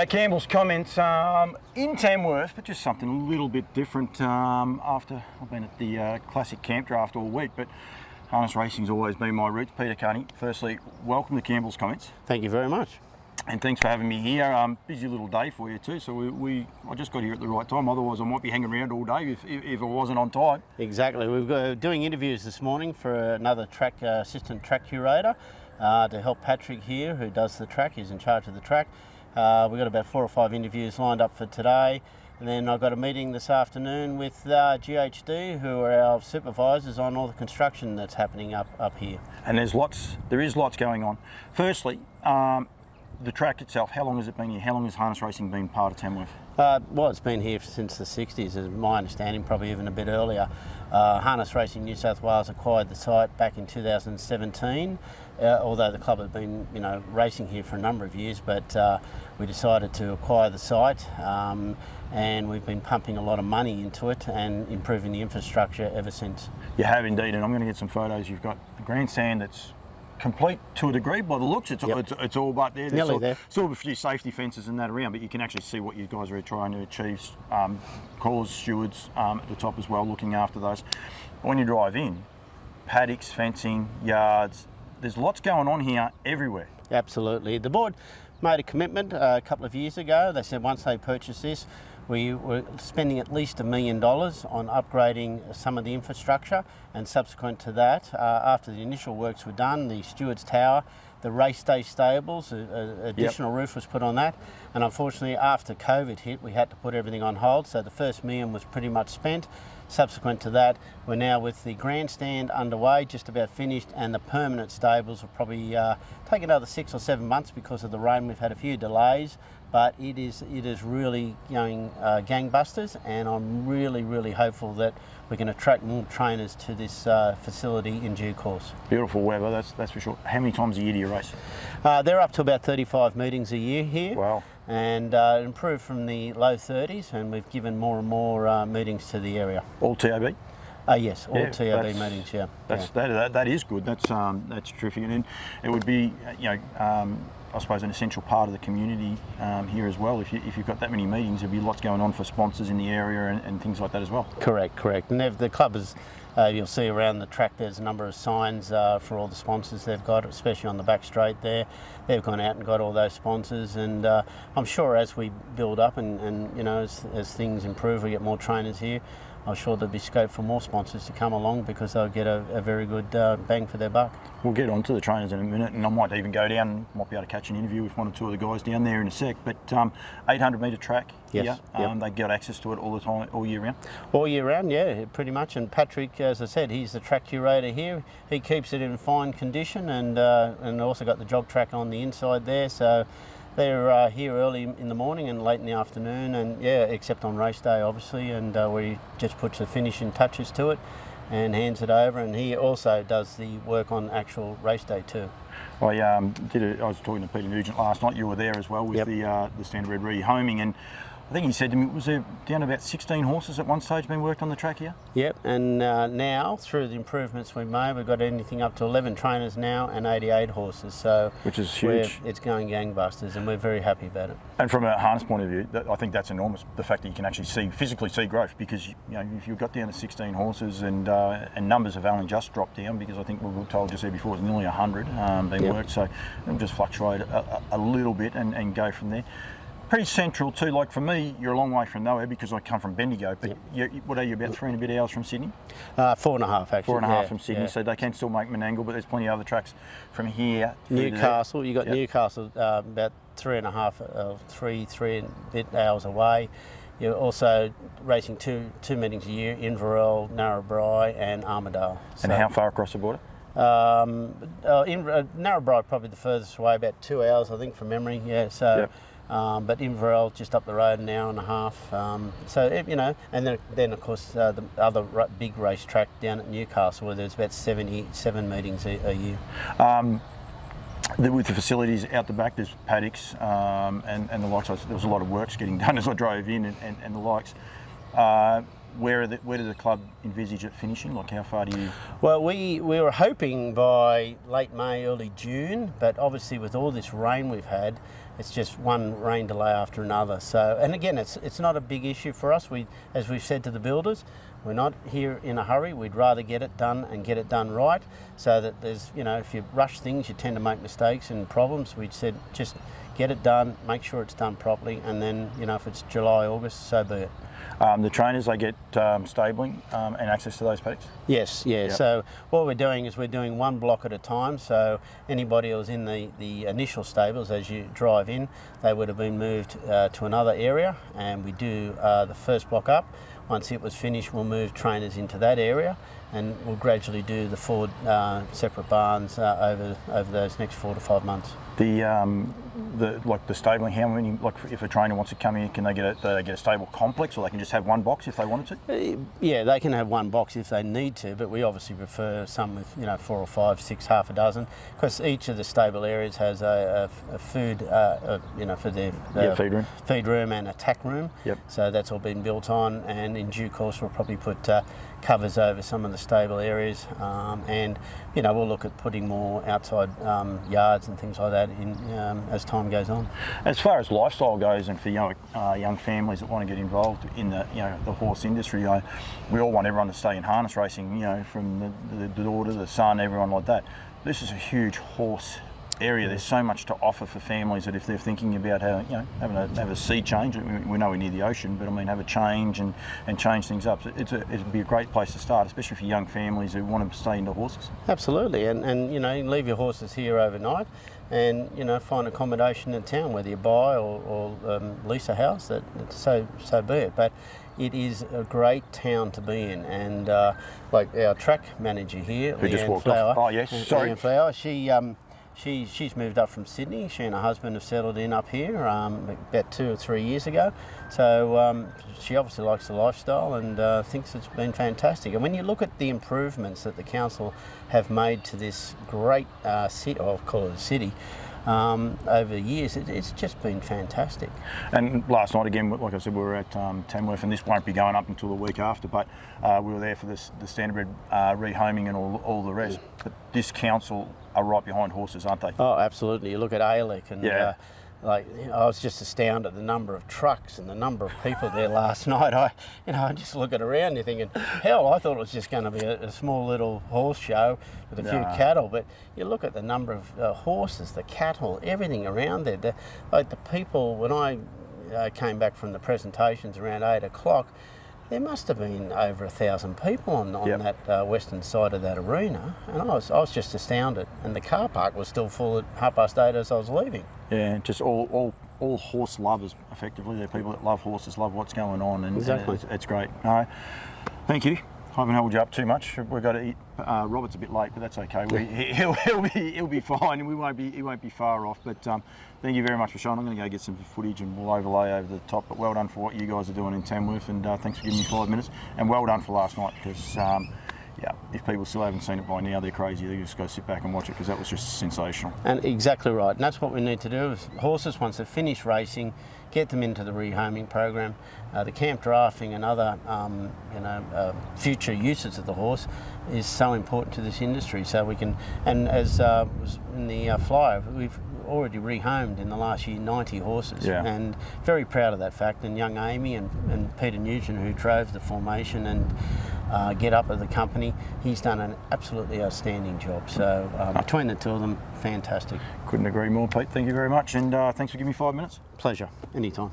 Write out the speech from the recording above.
Campbell's comments in Tamworth, but just something a little bit different after I've been at the Classic Camp Draft all week, but harness racing's always been my roots. Peter Carney, firstly, welcome to Campbell's comments. Thank you very much. And thanks for having me here. Busy little day for you too, so I just got here at the right time, otherwise I might be hanging around all day if I wasn't on time. Exactly, we've got doing interviews this morning for another track assistant track curator to help Patrick here, who does the track. He's in charge of the track. We've got about 4 or 5 interviews lined up for today, and then I've got a meeting this afternoon with GHD, who are our supervisors on all the construction that's happening up here. And there is lots going on. Firstly, the track itself, how long has it been here? How long has harness racing been part of Tamworth? Well, it's been here since the 60s, is my understanding, probably even a bit earlier. Harness Racing New South Wales acquired the site back in 2017, although the club had been, racing here for a number of years, but we decided to acquire the site, and we've been pumping a lot of money into it and improving the infrastructure ever since. You have indeed, and I'm going to get some photos. You've got the grandstand that's complete to a degree by the looks. It's all but there. Nearly there. Sort of a few safety fences and that around, but you can actually see what you guys are trying to achieve. Callers, stewards at the top as well, looking after those. When you drive in, paddocks, fencing, yards, there's lots going on here everywhere. Absolutely. The board made a commitment a couple of years ago. They said once they purchase this, we were spending at least $1 million on upgrading some of the infrastructure, and subsequent to that, after the initial works were done, the stewards tower, the race day stables, additional roof was put on that, and unfortunately after COVID hit we had to put everything on hold, so the first $1 million was pretty much spent. Subsequent to that, we're now with the grandstand underway, just about finished, and the permanent stables will probably take another 6 or 7 months because of the rain. We've had a few delays, but it is really going gangbusters, and I'm really hopeful that we can attract more trainers to this facility in due course. Beautiful weather, that's for sure. How many times a year do you race? They're up to about 35 meetings a year here. Wow. And improved from the low 30s, and we've given more and more meetings to the area. All TAB? Yes, all TAB meetings. Yeah. That is good. That's terrific, and it would be I suppose an essential part of the community here as well. If you've got that many meetings, there'll be lots going on for sponsors in the area and things like that as well. Correct. And the club is, you'll see around the track, there's a number of signs for all the sponsors they've got, especially on the back straight there. They've gone out and got all those sponsors, and I'm sure as we build up and as things improve, we get more trainers here, I'm sure there'll be scope for more sponsors to come along, because they'll get a very good bang for their buck. We'll get on to the trainers in a minute, and I might even go down, might be able to catch an interview with 1 or 2 of the guys down there in a sec, but 800 metre track here, they get access to it all the time, all year round? All year round, yeah, pretty much, and Patrick, as I said, he's the track curator here. He keeps it in fine condition, and also got the jog track on the inside there, so they're here early in the morning and late in the afternoon, and except on race day obviously, and where he just puts the finishing touches to it and hands it over, and he also does the work on actual race day too. I was talking to Peter Nugent last night. You were there as well with the standard rehoming, and I think he said to me, was there down to about 16 horses at one stage being worked on the track here? Yep, and now through the improvements we've made, we've got anything up to 11 trainers now and 88 horses. So which is huge. It's going gangbusters, and we're very happy about it. And from a harness point of view, I think that's enormous. The fact that you can actually physically see growth, because if you've got down to 16 horses and numbers have only just dropped down, because I think we were told just there before it was nearly 100 being worked, so it'll just fluctuate a little bit and go from there. Pretty central too. Like for me, you're a long way from nowhere because I come from Bendigo. But what are you, about 3 and a bit hours from Sydney? 4.5 actually. 4.5 from Sydney. So they can still make Menangle, but there's plenty of other tracks from here. Newcastle. You got Newcastle about 3.5, 3 and a bit hours away. You're also racing two meetings a year: Inverell, Narrabri, and Armidale. And how far across the border? Narrabri probably the furthest away, about 2 hours I think from memory. Yeah. So. But Inverell just up the road, an hour and a half. And then of course the other big race track down at Newcastle, where there's about 77 meetings a year. With the facilities out the back, there's paddocks and the likes. There was a lot of works getting done as I drove in and the likes. Where did the club envisage it finishing? Like, how far do you? Well, we were hoping by late May, early June, but obviously with all this rain we've had, it's just one rain delay after another. So, and again, it's not a big issue for us. As we've said to the builders, we're not here in a hurry. We'd rather get it done and get it done right, so that there's, if you rush things, you tend to make mistakes and problems. We'd said just get it done, make sure it's done properly, and then, if it's July, August, so be it. The trainers, they get stabling and access to those paddocks? Yes, yeah. Yep. So what we're doing is we're doing one block at a time. So anybody who's in the initial stables, as you drive in, they would have been moved to another area, and we do the first block up. Once it was finished, we'll move trainers into that area, and we'll gradually do the 4 separate barns over those next 4 to 5 months. The stabling, how many, if a trainer wants to come in, can they get a stable complex, or they can just have one box if they wanted to? Yeah, they can have one box if they need to, but we obviously prefer some with 4 or 5, 6, half a dozen, because each of the stable areas has a food, for their feed room and attack room. Yep. So that's all been built on, and in due course we'll probably put covers over some of the stable areas, and we'll look at putting more outside yards and things like that in as time goes on. As far as lifestyle goes, and for young families that want to get involved in the horse industry, we all want everyone to stay in harness racing. From the daughter, the son, everyone like that. This is a huge horse area. There's so much to offer for families that if they're thinking about how have a sea change, we know we're near the ocean, but have a change and change things up. So it'd be a great place to start, especially for young families who want to stay into horses. Absolutely, and leave your horses here overnight, and find accommodation in town, whether you buy or lease a house. So be it. But it is a great town to be in, and like our track manager here, who just walked off. Oh yes, sorry. Leanne Flower, she's moved up from Sydney. She and her husband have settled in up here about 2 or 3 years ago. So she obviously likes the lifestyle and thinks it's been fantastic. And when you look at the improvements that the council have made to this great city, I'll call it a city, over the years, it's just been fantastic. And last night again, like I said, we were at Tamworth, and this won't be going up until the week after, but we were there for the standardbred rehoming and all the rest. But this council are right behind horses, aren't they? Oh, absolutely. You look at ALEC and I was just astounded at the number of trucks and the number of people there last night. I just looking around, you're thinking, hell, I thought it was just going to be a small little horse show with a few cattle. But you look at the number of horses, the cattle, everything around there. The people, when I came back from the presentations around 8 o'clock, there must have been over 1,000 people on that western side of that arena, and I was just astounded. And the car park was still full at 8:30 as I was leaving. Yeah, just all horse lovers, effectively. They're people that love horses, love what's going on, and exactly. It's great. All right, thank you. I haven't held you up too much. We've got to eat. Robert's a bit late, but that's okay. He'll be fine, and he won't be far off. But thank you very much for showing. I'm going to go get some footage, and we'll overlay over the top. But well done for what you guys are doing in Tamworth, and thanks for giving me 5 minutes. And well done for last night, because if people still haven't seen it by now, they're crazy. They just go sit back and watch it, because that was just sensational. And exactly right. And that's what we need to do with horses. Once they finish racing, get them into the rehoming program. The camp drafting and other future uses of the horse is so important to this industry. So we can, and as was in the flyer, we've already rehomed in the last year 90 horses, and very proud of that fact. And young Amy and Peter Nugent, who drove the formation and get up at the company, he's done an absolutely outstanding job. So between the two of them, fantastic. Couldn't agree more, Pete. Thank you very much, and thanks for giving me 5 minutes. Pleasure, anytime.